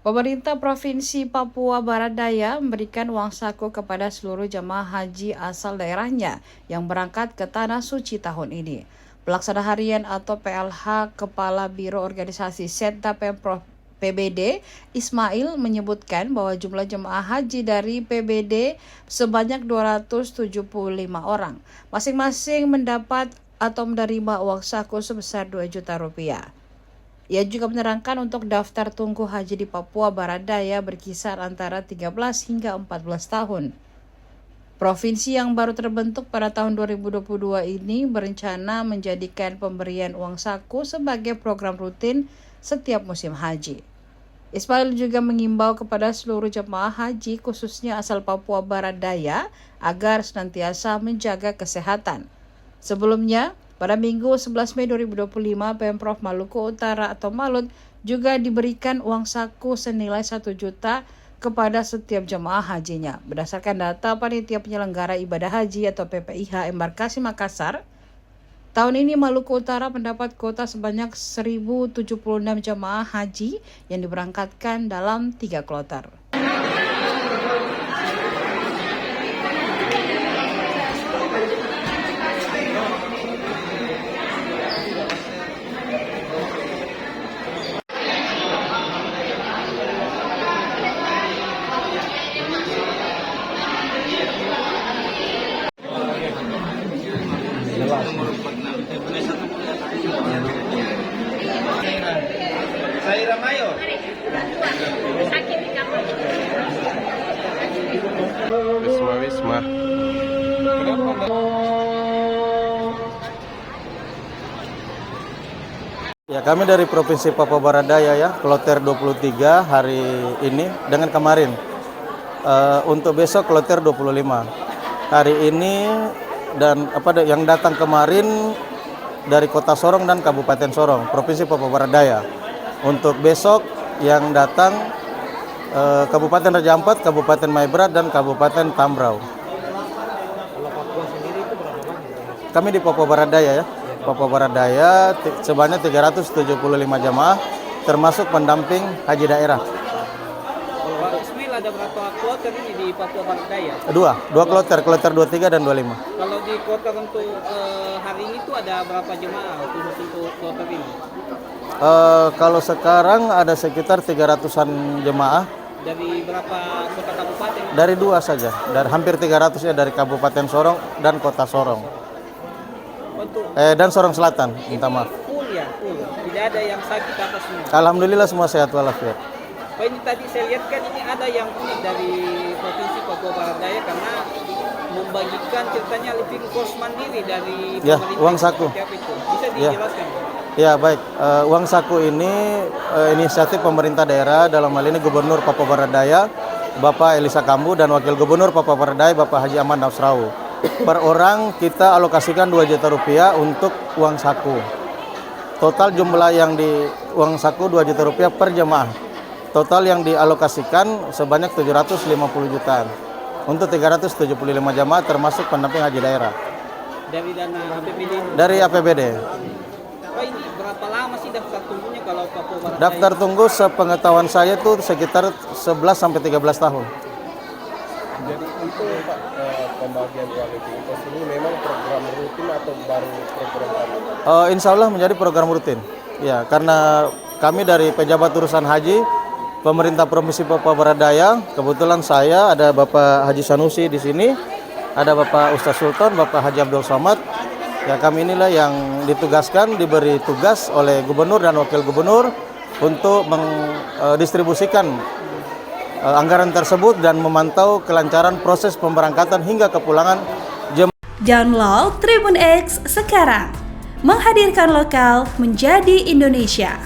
Pemerintah Provinsi Papua Barat Daya memberikan uang saku kepada seluruh jemaah haji asal daerahnya yang berangkat ke Tanah Suci tahun ini. Pelaksana harian atau PLH Kepala Biro Organisasi Setda Pemprov PBD Ismail menyebutkan bahwa jumlah jemaah haji dari PBD sebanyak 275 orang. Masing-masing mendapat atau menerima uang saku sebesar 2 juta rupiah. Ia juga menerangkan untuk daftar tunggu haji di Papua Barat Daya berkisar antara 13 hingga 14 tahun. Provinsi yang baru terbentuk pada tahun 2022 ini berencana menjadikan pemberian uang saku sebagai program rutin setiap musim haji. Ismail juga mengimbau kepada seluruh jemaah haji khususnya asal Papua Barat Daya agar senantiasa menjaga kesehatan. Sebelumnya, pada Minggu 11 Mei 2025, Pemprov Maluku Utara atau Malut juga diberikan uang saku senilai 1 juta kepada setiap jemaah hajinya. Berdasarkan data Panitia Penyelenggara Ibadah Haji atau PPIH Embarkasi Makassar, tahun ini Maluku Utara mendapat kuota sebanyak 1.076 jemaah haji yang diberangkatkan dalam 3 kloter. Saira Mayor. Wisma. Ya, kami dari Provinsi Papua Barat Daya ya, kloter 23 hari ini dengan kemarin. Untuk besok kloter 25. Hari ini dan yang datang kemarin dari Kota Sorong dan Kabupaten Sorong, Provinsi Papua Barat Daya. Untuk besok yang datang Kabupaten Raja Ampat, Kabupaten Maibrat, dan Kabupaten Tambrau. Kalau Papua sendiri itu berapa banyak? Kami di Papua Barat Daya ya. Papua Barat Daya sebanyak 375 jamaah termasuk pendamping haji daerah. Pak Ismail, ada berapa kloter ini di Papua Barat Daya? Dua kloter 23 dan 25. Kalau di kloter untuk hari ini itu ada berapa jemaah khusus untuk kloter ini? Kalau sekarang ada sekitar 300-an jemaah. Dari berapa kota kabupaten? Dari 2 saja, dari hampir 300 ya dari Kabupaten Sorong dan Kota Sorong. Untuk Dan Sorong Selatan, minta maaf. full ya, full. Tidak ada yang sakit atas semua. Alhamdulillah semua sehat walafiat. Pak, ini tadi saya lihat kan ini ada yang unik dari Provinsi Papua Barat Daya karena membagikan ceritanya living cost mandiri dari Ya, pemerintah. uang saku. Setiap itu. Bisa Ya. dijelaskan? Ya baik, uang saku ini inisiatif pemerintah daerah, dalam hal ini Gubernur Papua Barat Daya, Bapak Elisa Kambu, dan Wakil Gubernur Papua Barat Daya, Bapak Haji Ahmad Nausrau. Per orang kita alokasikan 2 juta rupiah untuk uang saku. Total jumlah yang di uang saku 2 juta rupiah per jemaah. Total yang dialokasikan sebanyak 750 jutaan untuk 375 jemaah termasuk pendamping haji daerah. Dari dana APBD? Dari APBD. Pak, ini berapa lama sih daftar tunggunya kalau Papua Barat Daya? Daftar tunggu sepengetahuan saya tuh sekitar 11 sampai 13 tahun. Jadi itu Pak, pembagian uang itu ini memang program rutin atau baru program baru? Insya Allah menjadi program rutin. Ya, karena kami dari pejabat urusan haji, pemerintah Provinsi Papua Barat Daya, kebetulan saya ada Bapak Haji Sanusi di sini, ada Bapak Ustaz Sultan, Bapak Haji Abdul Somad. Ya, kami inilah yang ditugaskan, diberi tugas oleh Gubernur dan Wakil Gubernur untuk mendistribusikan anggaran tersebut dan memantau kelancaran proses pemberangkatan hingga kepulangan jemaah. Download Tribun X sekarang, menghadirkan lokal menjadi Indonesia.